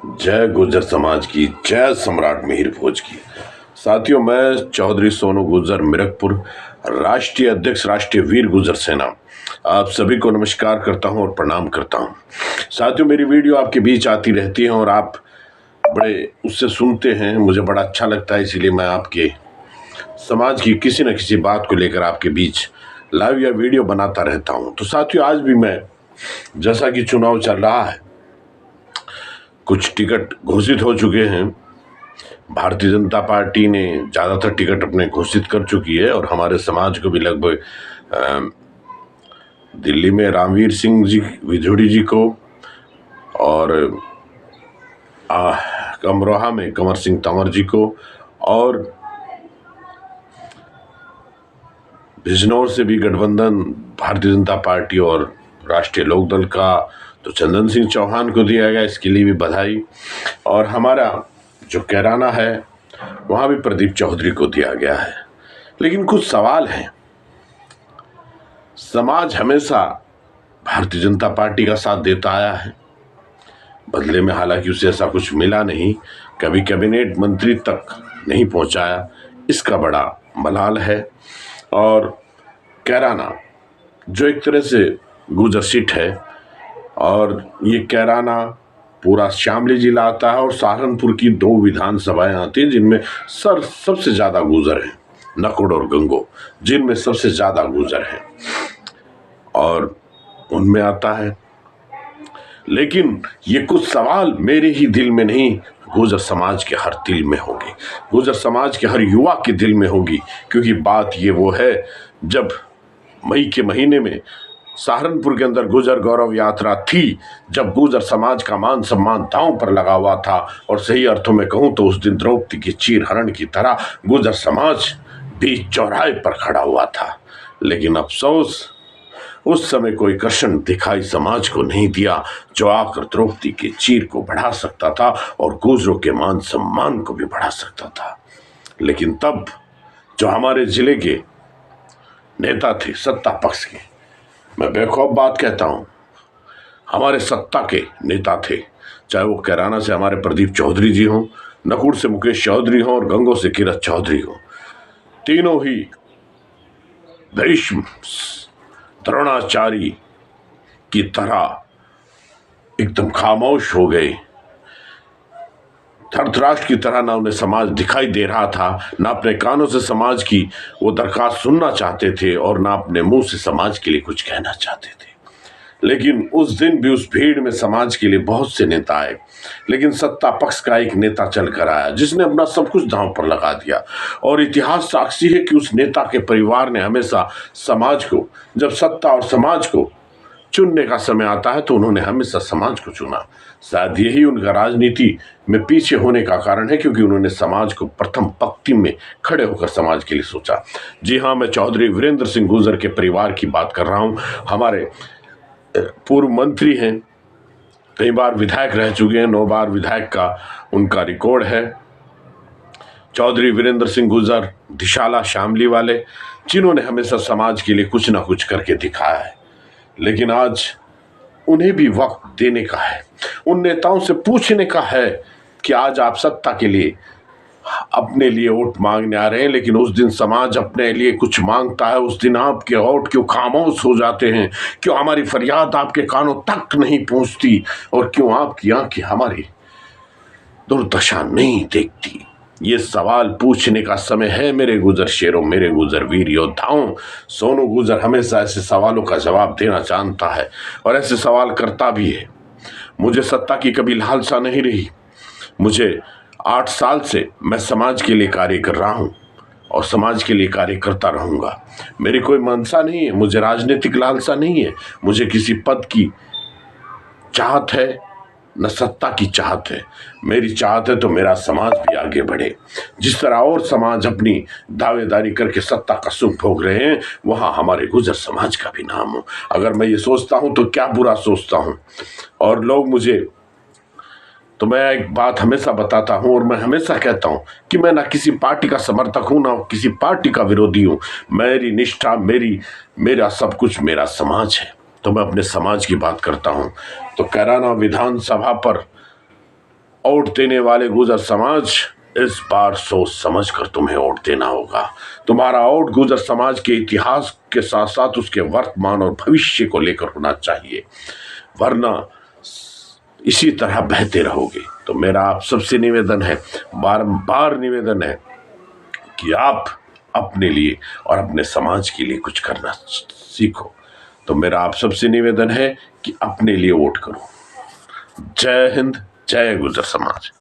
जय गुर्जर समाज की, जय सम्राट मिहिर भोज की। साथियों, मैं चौधरी सोनू गुर्जर मिरकपुर, राष्ट्रीय अध्यक्ष राष्ट्रीय वीर गुर्जर सेना, आप सभी को नमस्कार करता हूं और प्रणाम करता हूं। साथियों, मेरी वीडियो आपके बीच आती रहती है और आप बड़े उससे सुनते हैं, मुझे बड़ा अच्छा लगता है। इसीलिए मैं आपके समाज की किसी न किसी बात को लेकर आपके बीच लाइव या वीडियो बनाता रहता हूं। तो साथियों, आज भी मैं, जैसा कि चुनाव चल रहा है, कुछ टिकट घोषित हो चुके हैं। भारतीय जनता पार्टी ने ज़्यादातर टिकट अपने घोषित कर चुकी है और हमारे समाज को भी लगभग दिल्ली में रामवीर सिंह जी विधोड़ी जी को और अमरोहा में कंवर सिंह तंवर जी को और बिजनौर से भी गठबंधन भारतीय जनता पार्टी और राष्ट्रीय लोकदल का तो चंदन सिंह चौहान को दिया गया, इसके लिए भी बधाई। और हमारा जो कैराना है वहाँ भी प्रदीप चौधरी को दिया गया है। लेकिन कुछ सवाल हैं। समाज हमेशा भारतीय जनता पार्टी का साथ देता आया है, बदले में हालांकि उसे ऐसा कुछ मिला नहीं, कभी कैबिनेट मंत्री तक नहीं पहुंचाया, इसका बड़ा मलाल है। और कैराना जो एक तरह से गुर्जर सीट है, और ये कैराना पूरा शामली जिला आता है और सहारनपुर की 2 विधानसभाएं आती हैं जिनमें सबसे ज़्यादा गुर्जर हैं, नकुड़ और गंगो, जिनमें सबसे ज़्यादा गुर्जर हैं और उनमें आता है। लेकिन ये कुछ सवाल मेरे ही दिल में नहीं, गुर्जर समाज के हर दिल में होंगे, गुर्जर समाज के हर युवा के दिल में होगी। क्योंकि बात ये वो है, जब मई के महीने में सहारनपुर के अंदर गुर्जर गौरव यात्रा थी, जब गुर्जर समाज का मान सम्मान दांव पर लगा हुआ था, और सही अर्थों में कहूं तो उस दिन द्रौपदी के चीर हरण की तरह गुर्जर समाज बीच चौराहे पर खड़ा हुआ था। लेकिन अफसोस, उस समय कोई कर्षण दिखाई समाज को नहीं दिया जो आकर द्रौपदी के चीर को बढ़ा सकता था और गुर्जरों के मान सम्मान को भी बढ़ा सकता था। लेकिन तब जो हमारे जिले के नेता थे, सत्ता पक्ष के, मैं बेखौफ बात कहता हूं, हमारे सत्ता के नेता थे, चाहे वो कैराना से हमारे प्रदीप चौधरी जी हों, नकुड़ से मुकेश चौधरी हों और गंगो से किरत चौधरी हों, तीनों ही भीष्म द्रोणाचार्य की तरह एकदम खामोश हो गए। धृतराष्ट्र की तरह ना उन्हें समाज दिखाई दे रहा था, ना अपने कानों से समाज की वो दरखास्त सुनना चाहते थे और ना अपने मुंह से समाज के लिए कुछ कहना चाहते थे। लेकिन उस दिन भी उस भीड़ में समाज के लिए बहुत से नेता आए, लेकिन सत्ता पक्ष का एक नेता चल कर आया जिसने अपना सब कुछ दांव पर लगा दिया। और इतिहास साक्षी है कि उस नेता के परिवार ने हमेशा समाज को, जब सत्ता और समाज को चुनने का समय आता है तो उन्होंने हमेशा समाज को चुना। शायद यही उनका राजनीति में पीछे होने का कारण है, क्योंकि उन्होंने समाज को प्रथम पंक्ति में खड़े होकर समाज के लिए सोचा। जी हाँ, मैं चौधरी वीरेंद्र सिंह गुर्जर के परिवार की बात कर रहा हूँ। हमारे पूर्व मंत्री हैं, कई बार विधायक रह चुके हैं, 9 बार विधायक का उनका रिकॉर्ड है। चौधरी वीरेंद्र सिंह गुर्जर दिशाला शामली वाले, जिन्होंने हमेशा समाज के लिए कुछ ना कुछ करके दिखाया है। लेकिन आज उन्हें भी वक्त देने का है, उन नेताओं से पूछने का है कि आज आप सत्ता के लिए अपने लिए वोट मांगने आ रहे हैं, लेकिन उस दिन समाज अपने लिए कुछ मांगता है, उस दिन आपके वोट क्यों खामोश हो जाते हैं? क्यों हमारी फरियाद आपके कानों तक नहीं पहुंचती? और क्यों आपकी आंखें हमारी दुर्दशा नहीं देखती? ये सवाल पूछने का समय है मेरे गुर्जर शेरों, मेरे गुर्जर वीर योद्धाओं। सोनू गुर्जर हमेशा ऐसे सवालों का जवाब देना जानता है और ऐसे सवाल करता भी है। मुझे सत्ता की कभी लालसा नहीं रही। मुझे 8 साल से मैं समाज के लिए कार्य कर रहा हूँ और समाज के लिए कार्य करता रहूँगा। मेरी कोई मंशा नहीं है, मुझे राजनीतिक लालसा नहीं है, मुझे किसी पद की चाहत है न सत्ता की चाहत है। मेरी चाहत है तो मेरा समाज भी आगे बढ़े। जिस तरह और समाज अपनी दावेदारी करके सत्ता का सुख भोग रहे हैं, वहाँ हमारे गुर्जर समाज का भी नाम हो। अगर मैं ये सोचता हूँ तो क्या बुरा सोचता हूँ। और लोग मुझे, तो मैं एक बात हमेशा बताता हूं और मैं हमेशा कहता हूं कि मैं ना किसी पार्टी का समर्थक हूं ना किसी पार्टी का विरोधी हूं। मेरी निष्ठा, मेरा सब कुछ मेरा समाज है, तो मैं अपने समाज की बात करता हूं। तो कैराना विधानसभा पर वोट देने वाले गुर्जर समाज, इस बार सोच समझ कर तुम्हें वोट देना होगा। तुम्हारा वोट गुर्जर समाज के इतिहास के साथ साथ उसके वर्तमान और भविष्य को लेकर होना चाहिए, वरना इसी तरह बहते रहोगे। तो मेरा आप सबसे निवेदन है, बारंबार निवेदन है कि आप अपने लिए और अपने समाज के लिए कुछ करना सीखो। तो मेरा आप सबसे निवेदन है कि अपने लिए वोट करो। जय हिंद, जय गुर्जर समाज।